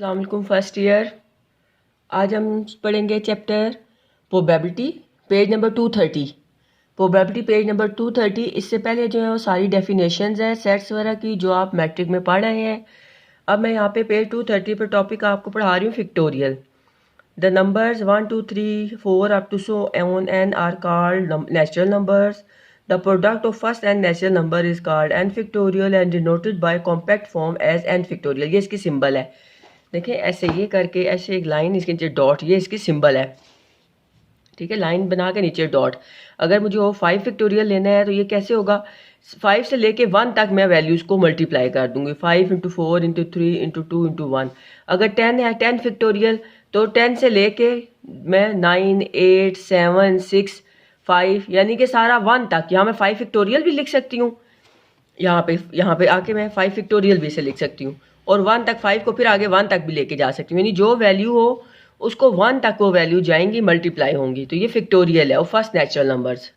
अस्सलाम वालेकुम first year. आज हम पढ़ेंगे chapter probability page number 230। Probability page number 230। इससे पहले जो है वो सारी डेफिनेशंस हैं सेट्स वगैरह की जो आप मैट्रिक में पढ़ रहे हैं। अब मैं यहाँ पे पेज 230 पर टॉपिक आपको पढ़ा रही हूँ factorial. The numbers 1 2 3 4 up to so on n are called natural numbers. The product of first and natural number is called n factorial and denoted by compact form as n factorial। ये इसकी symbol है, देखिए ऐसे ये करके ऐसे एक line, इसके नीचे डॉट, ये इसकी सिंबल है। ठीक है, लाइन बना के नीचे डॉट। अगर मुझे वो 5 फैक्टोरियल लेना है तो ये कैसे होगा, 5 से लेके 1 तक मैं वैल्यूज़ को मल्टीप्लाई कर दूंगी। 5 इंटू 4 इंटू 3 इंटू 2 इंटू 1। अगर 10 है 10 फैक्टोरियल तो 10 से लेके मैं 9 8 7 6 5 यानी कि सारा 1 तक। यहाँ मैं 5 फैक्टोरियल भी लिख सकती हूँ, यहाँ पे आके मैं 5 फैक्टोरियल भी से लिख सकती हूँ और 1 तक 5 को फिर आगे 1 तक भी लेके जा सकती हूँ। यानी जो वैल्यू हो उसको 1 तक वो वैल्यू जाएंगी, मल्टीप्लाई होंगी। तो ये फैक्टोरियल है और first natural numbers.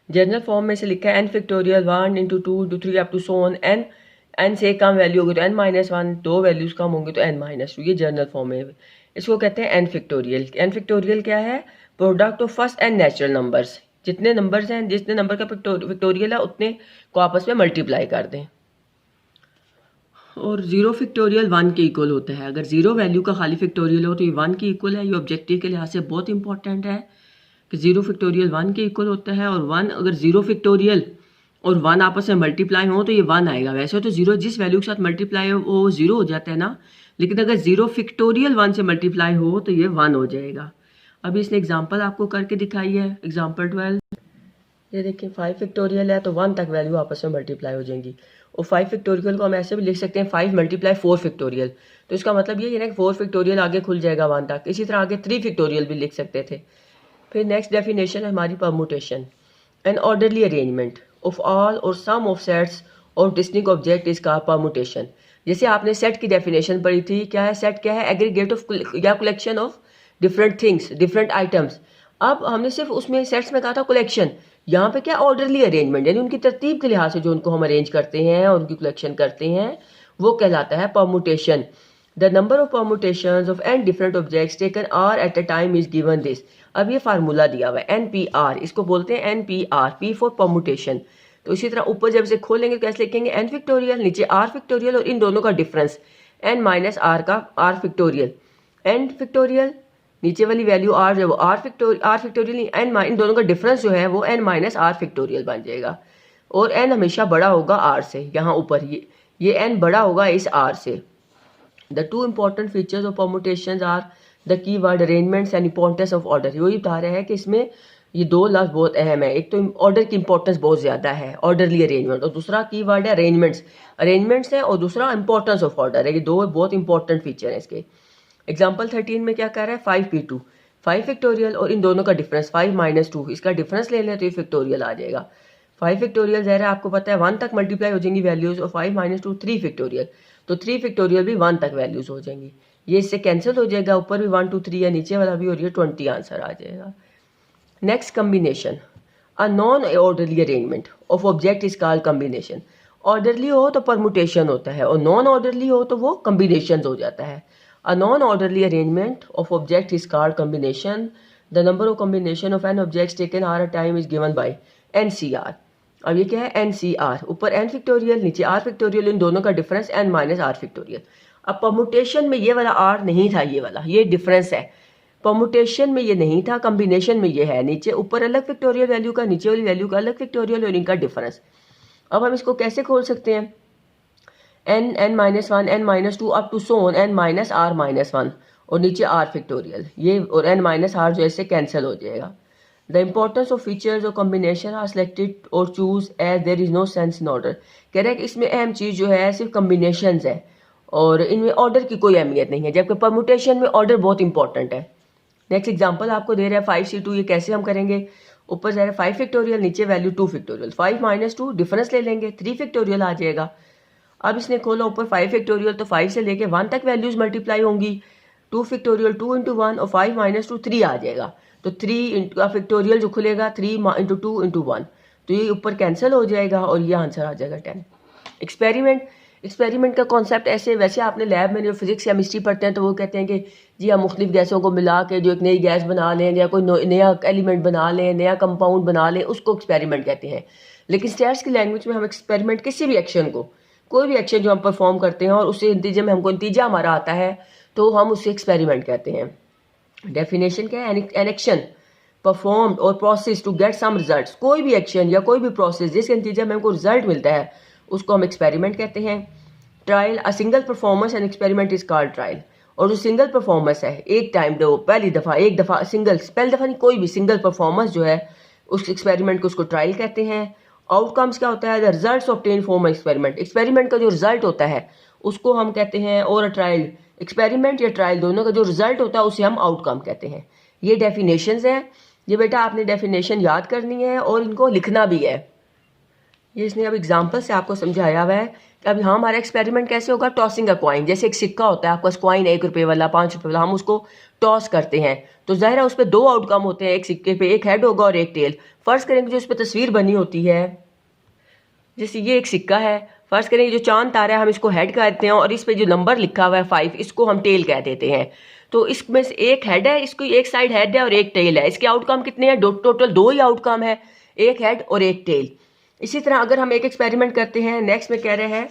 General form में से लिखा है n factorial 1 into 2 into 3 up to so on n. N से कम वैल्यू होगी तो एन माइनस 1, 2 वैल्यूज कम होंगी तो एन माइनस 2। ये जनरल फॉर्म है, इसको कहते हैं एन फैक्टोरियल। एन फैक्टोरियल क्या है, product of first and natural numbers. जितने नंबर्स हैं, जितने नंबर का फैक्टोरियल है उतने को आपस में मल्टीप्लाई कर दें। और जीरो फैक्टोरियल 1 के इक्वल होता है। अगर जीरो वैल्यू का खाली फैक्टोरियल हो तो ये 1 के इक्वल है। ये ऑब्जेक्टिव के लिहाज से बहुत इंपॉर्टेंट है कि जीरो फैक्टोरियल 1 के इक्वल होता है। और 1 अगर जीरो फैक्टोरियल और 1 आपस में मल्टीप्लाई हो तो ये 1 आएगा। वैसे तो जीरो जिस वैल्यू के साथ मल्टीप्लाई हो वो जीरो हो जाता है ना, लेकिन अगर जीरो फैक्टोरियल 1 से मल्टीप्लाई हो तो ये 1 हो जाएगा। अभी इसने एग्जाम्पल आपको करके दिखाई है, एग्जाम्पल 12। ये देखिए 5 फैक्टोरियल है तो 1 तक वैल्यू आपस में मल्टीप्लाई हो जाएंगी। और 5 फैक्टोरियल को हम ऐसे भी लिख सकते हैं 5 मल्टीप्लाई 4 फैक्टोरियल। तो इसका मतलब ये है ना कि 4 फैक्टोरियल आगे खुल जाएगा 1 तक। इसी तरह आगे 3 फैक्टोरियल भी लिख सकते थे। फिर नेक्स्ट डेफिनेशन है हमारी permutation. An orderly arrangement of all और सम ऑफ सेट्स और distinct object is called permutation. जैसे आपने सेट की डेफिनेशन पढ़ी थी, क्या है सेट, क्या है एग्रीगेट ऑफ या collection of different things, different items. अब हमने सिर्फ उसमें सेट्स में कहा था कलेक्शन, यहाँ पे क्या ऑर्डरली अरेंजमेंट, यानी उनकी तरतीब के लिहाज से जो उनको हम अरेंज करते हैं और उनकी कलेक्शन करते हैं वो कहलाता है permutation. The number of permutations of n different objects taken r at a time is given this. अब ये फार्मूला दिया हुआ है NPR, इसको बोलते हैं NPR, P फॉर परमुटेशन। तो इसी तरह ऊपर जब से खोलेंगे तो कैसे लिखेंगे n फैक्टोरियल, नीचे r फैक्टोरियल और इन दोनों का डिफरेंस n माइनस r का r फैक्टोरियल, n फैक्टोरियल नीचे वाली वैल्यू r जो है वो r फैक्टोरियल n, इन दोनों का डिफरेंस जो है वो n माइनस r फैक्टोरियल बन जाएगा। और n हमेशा बड़ा होगा r से, यहाँ ऊपर ये n बड़ा होगा इस r से। The two important features of permutations are the key word arrangements and importance of order. यही बता रहा है कि इसमें ये दो लफ्ज बहुत अहम है। एक तो ऑर्डर की इंपॉर्टेंस बहुत ज़्यादा है, ऑर्डरली अरेंजमेंट, और दूसरा की वर्ड है अरेंजमेंट्स है, और दूसरा इंपॉर्टेंस ऑफ ऑर्डर है। ये दो बहुत इंपॉर्टेंट फीचर है इसके। एग्जाम्पल 13 में क्या कह रहा है 5p2, 5 फैक्टोरियल और इन दोनों का डिफरेंस 5 माइनस 2, इसका डिफरेंस ले लें तो ये फैक्टोरियल आ जाएगा। 5 फैक्टोरियल ज़ाहिर है आपको पता है 1 तक मल्टीप्लाई हो जाएंगी वैल्यूज़, और 5 माइनस 2 3 फैक्टोरियल, तो 3 फैक्टोरियल भी 1 तक वैल्यूज़ हो जाएंगी। ये इससे कैंसिल हो जाएगा, ऊपर भी 1 2 3 है, नीचे वाला भी, और ये 20 आंसर आ जाएगा। Next combination, a non orderly arrangement of object is called combination. Orderly हो तो परमुटेशन होता है और नॉन ऑर्डरली हो तो वो कम्बिनेशन हो जाता है। A non-orderly arrangement of object is called combination. The number of combination of n objects taken r at time is given by NCR. अब ये क्या है NCR, ऊपर n फैक्टोरियल नीचे r फैक्टोरियल, इन दोनों का difference n minus r factorial. अब permutation में ये वाला r नहीं था, ये वाला ये डिफरेंस है। परमुटेशन में ये नहीं था, कम्बिनेशन में ये है। नीचे ऊपर अलग फैक्टोरियल वैल्यू का, नीचे वाली वैल्यू का अलग फैक्टोरियल और इनका डिफरेंस। अब हम इसको कैसे खोल सकते हैं, n minus 1 n minus 2 up to so on n minus r minus 1 और नीचे r फैक्टोरियल, ये और n माइनस r जो इससे कैंसिल हो जाएगा। द इंपॉर्टेंस ऑफ फीचर्स और कॉम्बिनेशन आर सिलेक्टेड और choose as there is no sense in order. कह रहा है कि इसमें अहम चीज़ जो है सिर्फ कम्बिनेशंस है और इनमें ऑर्डर की कोई अहमियत नहीं है, जबकि परमुटेशन में ऑर्डर बहुत इंपॉर्टेंट है। नेक्स्ट एग्जाम्पल आपको दे रहा है 5c2, ये कैसे हम करेंगे, ऊपर जा रहा है 5 फैक्टोरियल नीचे वैल्यू 2 फैक्टोरियल, 5 माइनस 2 डिफरेंस ले लेंगे 3 फैक्टोरियल आ जाएगा। अब इसने खोला ऊपर 5 फैक्टोरियल तो 5 से लेके 1 तक वैल्यूज मल्टीप्लाई होंगी, 2 फैक्टोरियल 2 इंटू 1 और 5 माइनस 2 3 आ जाएगा। तो 3 का फैक्टोरियल जो खुलेगा 3 इंटू 2 इंटू 1, तो ये ऊपर कैंसिल हो जाएगा और ये आंसर आ जाएगा 10। एक्सपेरिमेंट, एक्सपेरिमेंट का कॉन्सेप्ट ऐसे वैसे आपने लैब में जो फिजिक्स या केमिस्ट्री पढ़ते हैं तो वो कहते हैं कि जी हम मुख्तलिफ गैसों को मिला के जो एक नई गैस बना लें या कोई नया एलिमेंट बना लें, नया कंपाउंड बना लें, उसको एक्सपेरिमेंट कहते हैं। लेकिन स्टैट्स की लैंग्वेज में हम एक्सपेरिमेंट किसी भी एक्शन को, कोई भी एक्शन जो हम परफॉर्म करते हैं और उससे नतीजे में हमको नतीजा हमारा आता है तो हम उससे एक्सपेरिमेंट कहते हैं। डेफिनेशन क्या है? एन एक्शन परफॉर्म्ड और process to get some results. कोई भी एक्शन या कोई भी प्रोसेस जिसके नतीजे में हमको रिजल्ट मिलता है उसको हम एक्सपेरिमेंट कहते हैं। Trial, a single performance and experiment is called trial. और जो सिंगल परफॉर्मेंस है, एक टाइम दो, पहली दफ़ा, एक दफ़ा सिंगल, पहली दफ़ा नहीं, कोई भी सिंगल परफॉर्मेंस जो है उस एक्सपेरिमेंट को उसको ट्रायल कहते हैं। आउटकम्स क्या होता है? The results obtain from experiment. Experiment का जो रिजल्ट होता है उसको हम कहते हैं, और ट्रायल, एक्सपेरिमेंट या ट्रायल दोनों का जो रिजल्ट होता है उसे हम आउटकम कहते हैं। ये डेफिनेशंस हैं। ये बेटा आपने डेफिनेशन याद करनी है और इनको लिखना भी है। ये इसने अब एग्जाम्पल से आपको समझाया हुआ है कि अब यहाँ हमारा एक्सपेरिमेंट कैसे होगा। टॉसिंग अ कॉइन, जैसे एक सिक्का होता है आपका कॉइन 1 रुपये वाला, 5 रुपये वाला, हम उसको टॉस करते हैं तो ज़ाहिर है उस पर 2 आउटकम होते हैं। एक सिक्के पे एक हेड होगा और एक टेल। फर्स्ट करेंगे जो उस पर तस्वीर बनी होती है, जैसे ये एक सिक्का है, फर्स्ट करेंगे जो चांद तारा है हम इसको हेड कहते हैं और इस पे जो नंबर लिखा हुआ है 5 इसको हम टेल कह देते हैं। तो इसमें से एक हेड है, इसको एक साइड हेड है और एक टेल है। इसके आउटकम कितने हैं? टोटल 2 ही आउटकम है, एक हेड और एक टेल। इसी तरह अगर हम एक एक्सपेरिमेंट करते हैं, नेक्स्ट में कह रहे हैं,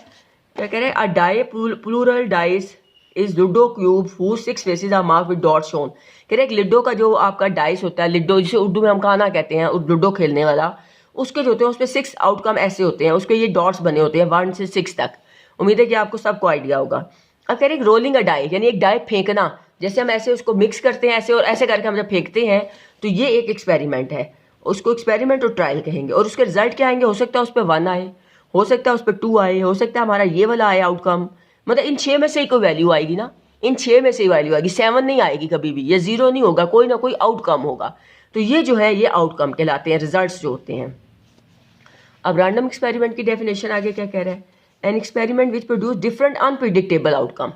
क्या कह रहे हैं? A die plural dice is ludo cube whose 6 faces are marked with dot shown. कह रहे हैं लिडो का जो आपका डाइस होता है, लिडो जिसे उर्दू में हम खाना कहते हैं, लूडो खेलने वाला, उसके जो होते हैं उस पर 6 आउटकम ऐसे होते हैं, उसके ये डॉट्स बने होते हैं 1 से 6 तक। उम्मीद है कि आपको सबको आइडिया होगा। अब कह रहे हैं रोलिंग अ डाई, यानी एक डाई फेंकना, जैसे हम ऐसे उसको मिक्स करते हैं ऐसे और ऐसे करके हम जब फेंकते हैं तो ये एक एक्सपेरिमेंट है। उसको एक्सपेरिमेंट और ट्रायल कहेंगे। और उसके रिजल्ट क्या आएंगे? हो सकता है उस पर 1 आए, हो सकता है उस पर 2 आए, हो सकता है हमारा ये वाला आए आउटकम। मतलब इन 6 में से ही कोई वैल्यू आएगी ना, इन 6 में से ही वैल्यू आएगी, 7 नहीं आएगी कभी भी, ये 0 नहीं होगा, कोई ना कोई आउटकम होगा। तो ये जो है ये आउटकम कहलाते हैं, रिजल्ट्स जो होते हैं। अब रैंडम एक्सपेरिमेंट की डेफिनेशन आगे क्या कह रहा है? An experiment which produce different unpredictable outcome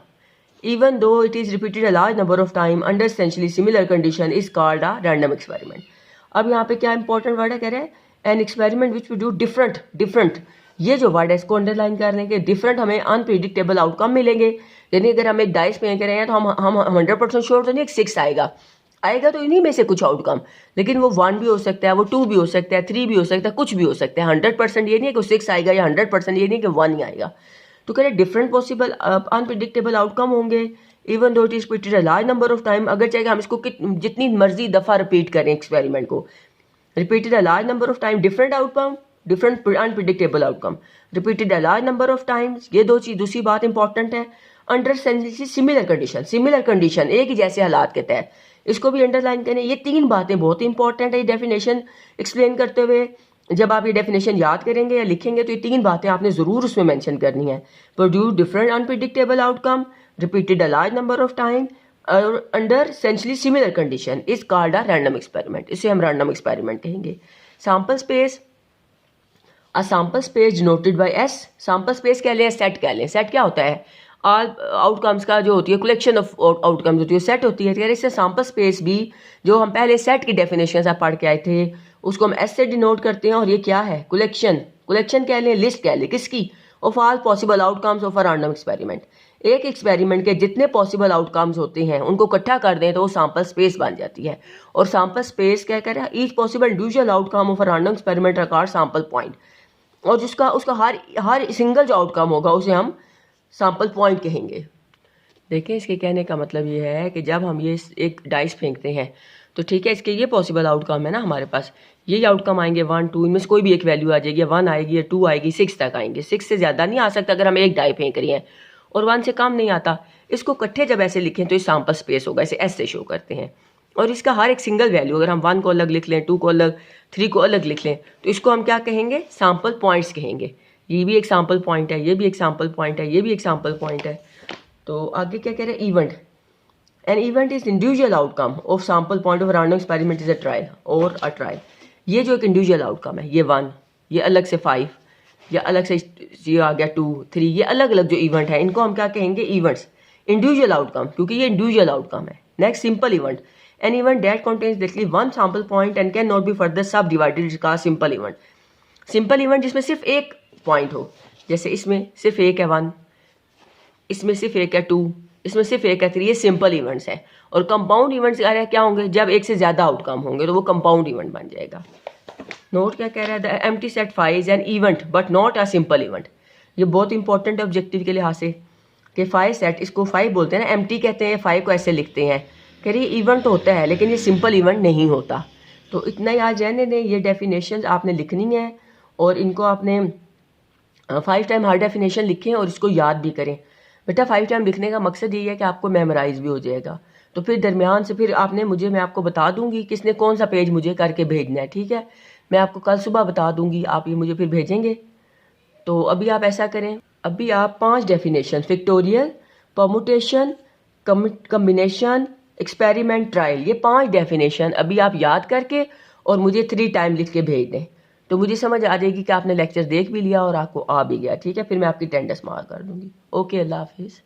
even though it is repeated a large number of time under essentially similar condition is called a random experiment। अब यहाँ पे क्या इंपॉर्टेंट वर्ड है? कह रहे हैं an experiment which produce different. ये जो वर्ड है इसको अंडरलाइन कर लेंगे। डिफरेंट हमें अनप्रिडिक्टेबल आउटकम मिलेंगे। यानी अगर हम एक डाइस फेंक रहे हैं तो हम 100% श्योर तो नहीं 6 आएगा तो इन्हीं में से कुछ आउटकम, लेकिन वो 1 भी हो सकता है, वो 2 भी हो सकता है, 3 भी हो सकता है, कुछ भी हो सकता है। 100% ये नहीं है कि 6 आएगा या 100% ये नहीं कि 1 ही आएगा। तो कह रहे डिफरेंट पॉसिबल अनप्रिडिक्टेबल आउटकम होंगे even though it is repeated a large number of time. अगर चाहे हम इसको जितनी मर्जी दफ़ा रिपीट करें एक्सपेरिमेंट को, repeated a large number of time, different outcome, different unpredictable outcome, repeated a large number of times. ये दो चीज़, दूसरी बात इंपॉर्टेंट है, अंडर सिमिलर कंडीशन, एक ही जैसे हालात के तहत, इसको भी अंडरलाइन करें। ये 3 बातें बहुत इंपॉर्टेंट है ये डेफिनेशन एक्सप्लेन करते हुए। जब आप ये डेफिनेशन याद करेंगे या लिखेंगे तो ये 3 बातें आपने ज़रूर उसमें मेंशन करनी है। Produce different unpredictable outcome, repeated a large number of time और under essentially similar condition is called a random experiment. इसे हम रैंडम एक्सपेरिमेंट कहेंगे। Sample space, a sample space denoted by S. Sample space कह लें, set कह लें। Set क्या होता है? ऑल आउटकम्स का जो होती है कलेक्शन ऑफ आउटकम्स होती है, सेट होती है। इससे सैंपल स्पेस भी जो हम पहले सेट की डेफिनेशन से पढ़ के आए थे उसको हम एस से डिनोट करते हैं। और ये क्या है? कलेक्शन कह लें, लिस्ट कह लें, किसकी? Of all possible outcomes of a random experiment. एक एक्सपेरिमेंट के जितने पॉसिबल आउटकम्स होते हैं उनको इकट्ठा कर दें तो वो सैंपल स्पेस बन जाती है। और सैंपल स्पेस क्या कह रहा है? Each possible individual outcome of a random experiment record sample point. और जिसका उसका हर सिंगल जो आउटकम होगा उसे हम सैंपल पॉइंट कहेंगे। देखें, इसके कहने का मतलब ये है कि जब हम ये एक डाइस फेंकते हैं तो ठीक है, इसके ये पॉसिबल आउटकम है ना, हमारे पास ये आउटकम आएंगे 1 2, इनमें से कोई भी एक वैल्यू आ जाएगी, 1 आएगी या 2 आएगी, 6 तक आएंगे। 6 से ज़्यादा नहीं आ सकता अगर हम एक डाई फेंक रहे हैं, और 1 से कम नहीं आता। इसको इकट्ठे जब ऐसे लिखें तो ये सैंपल स्पेस होगा, इसे ऐसे शो करते हैं। और इसका हर एक सिंगल वैल्यू अगर हम 1 को अलग लिख लें, 2 को अलग, 3 को अलग लिख लें तो इसको हम क्या कहेंगे? सैंपल पॉइंट्स कहेंगे। ये भी एक सैंपल पॉइंट है, ये भी एक सैंपल पॉइंट है, ये भी एक सैंपल पॉइंट है। तो आगे क्या कह रहे हैं? Event, an event is individual outcome of sample point of random experiment is a trial और अ ट्रायल। ये जो एक इंडिविजुअल आउटकम है, ये 1, ये अलग से 5, या अलग से ये आ गया 2 3, ये अलग अलग जो इवेंट है इनको हम क्या कहेंगे? इवेंट्स। इंडिविजुअल आउटकम, क्योंकि ये इंडिविजुअल आउटकम है। Next, simple event, an event that contains directly 1 sample point and can not be further subdivided is called simple event. Simple event जिसमें सिर्फ एक पॉइंट हो, जैसे इसमें सिर्फ एक है 1, इसमें सिर्फ एक है 2, इसमें सिर्फ एक है 3, ये सिंपल इवेंट्स हैं। और कंपाउंड इवेंट्स क्या होंगे, जब एक से ज़्यादा आउटकम होंगे तो वो कंपाउंड इवेंट बन जाएगा। नोट क्या कह रहा है, the empty set phi is an event but not a simple event. ये बहुत इंपॉर्टेंट है ऑब्जेक्टिव के लिहाज से कि फाई सेट, इसको फाई बोलते हैं ना, एम्प्टी कहते हैं, फाई को ऐसे लिखते हैं। कह रही इवेंट होता है लेकिन ये सिंपल इवेंट नहीं होता। तो इतना याद रहने दें, ये डेफिनेशन आपने लिखनी है और इनको आपने 5 टाइम हर डेफिनेशन लिखें और इसको याद भी करें। बेटा 5 टाइम लिखने का मकसद ये है कि आपको मेमोराइज भी हो जाएगा। तो फिर दरमियान से फिर आपने मुझे, मैं आपको बता दूंगी किसने कौन सा पेज मुझे करके भेजना है, ठीक है। मैं आपको कल सुबह बता दूंगी, आप ये मुझे फिर भेजेंगे। तो अभी आप ऐसा करें, अभी आप 5 definition, factorial, permutation, combination, experiment, trial, ये 5 डेफिनेशन अभी आप याद करके और मुझे 3 टाइम लिख के भेज दें। तो मुझे समझ आ जाएगी कि आपने लेक्चर देख भी लिया और आपको आ भी गया, ठीक है। फिर मैं आपकी अटेंडेंस मार्क कर दूंगी। ओके, अल्लाह हाफिज़।